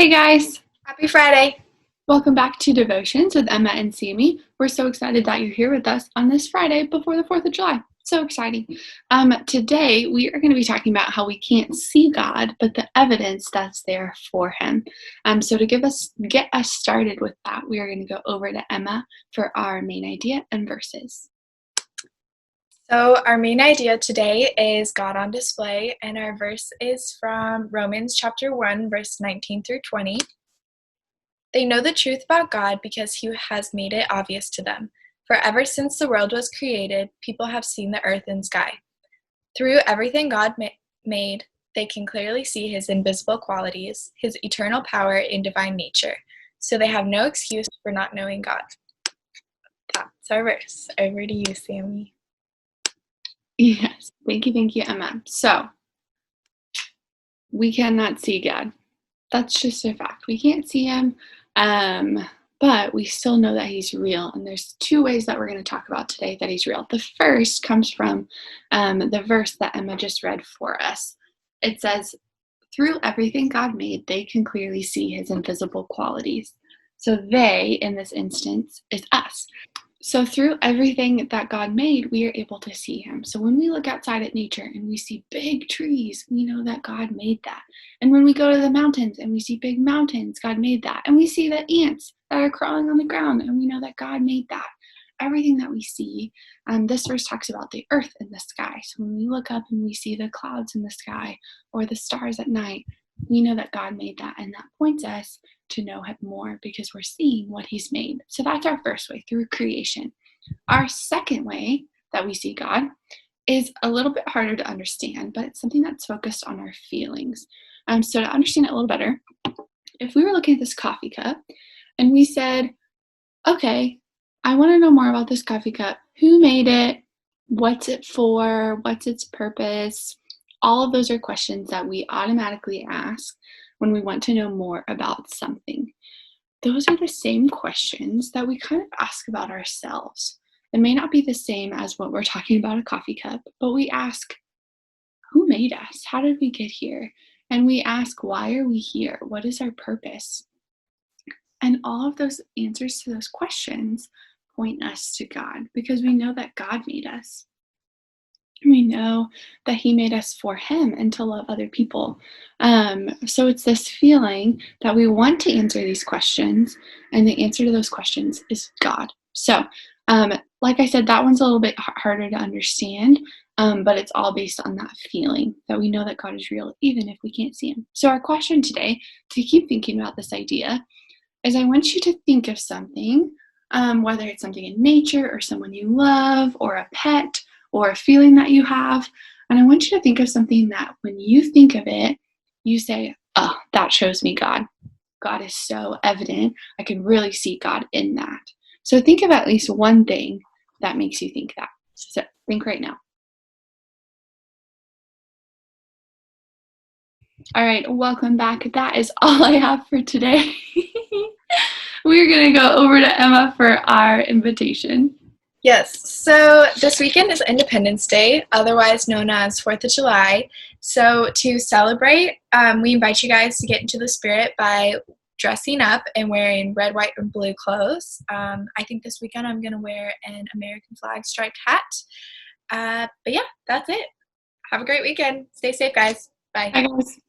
Hey guys, Happy Friday. welcome back to Devotions with Emma and Sammy. We're so excited that you're here with us on this Friday before the 4th of July. So exciting. Today we are going to be talking about how we can't see God, but the evidence that's there for Him. So to get us started with that, we are going to go over to Emma for our main idea and verses. So, our main idea today is God on display, and our verse is from Romans chapter 1, verse 19 through 20. They know the truth about God because He has made it obvious to them. For ever since the world was created, people have seen the earth and sky. Through everything God made, they can clearly see His invisible qualities, His eternal power and divine nature. So they have no excuse for not knowing God. That's our verse. Over to you, Sammy. Yes, thank you, Emma. So we cannot see God. That's just a fact. We can't see Him. But we still know that He's real. And there's two ways that we're going to talk about today that He's real. The first comes from the verse that Emma just read for us. It says, through everything God made, they can clearly see His invisible qualities. So they, in this instance, is us. So through everything that God made, we are able to see Him. So when we look outside at nature and we see big trees, we know that God made that. And when we go to the mountains and we see big mountains, God made that. And we see the ants that are crawling on the ground, and we know that God made that. Everything that we see, this verse talks about the earth and the sky. So when we look up and we see the clouds in the sky or the stars at night, we know that God made that, and that points us to know Him more because we're seeing what He's made. So that's our first way, through creation. Our second way that we see God is a little bit harder to understand, but it's something that's focused on our feelings. So to understand it a little better, if we were looking at this coffee cup and we said, okay, I want to know more about this coffee cup. Who made it? What's it for? What's its purpose? All of those are questions that we automatically ask when we want to know more about something. Those are the same questions that we kind of ask about ourselves. It may not be the same as what we're talking about a coffee cup, but we ask, who made us? How did we get here? And we ask, why are we here? What is our purpose? And all of those answers to those questions point us to God because we know that God made us. We know that He made us for Him and to love other people. So it's this feeling that we want to answer these questions, and the answer to those questions is God. So, like I said, that one's a little bit harder to understand, but it's all based on that feeling that we know that God is real, even if we can't see Him. So our question today, to keep thinking about this idea, is I want you to think of something, whether it's something in nature or someone you love or a pet or a feeling that you have. And I want you to think of something that when you think of it, you say, oh, that shows me God. God is so evident. I can really see God in that. So think of at least one thing that makes you think that. So think right now. All right, welcome back. That is all I have for today. We're going to go over to Emma for our invitation. Yes, so this weekend is Independence Day, otherwise known as 4th of July. So to celebrate, we invite you guys to get into the spirit by dressing up and wearing red, white, and blue clothes. I think this weekend I'm going to wear an American flag striped hat. But yeah, that's it. Have a great weekend. Stay safe, guys. Bye. Bye, guys.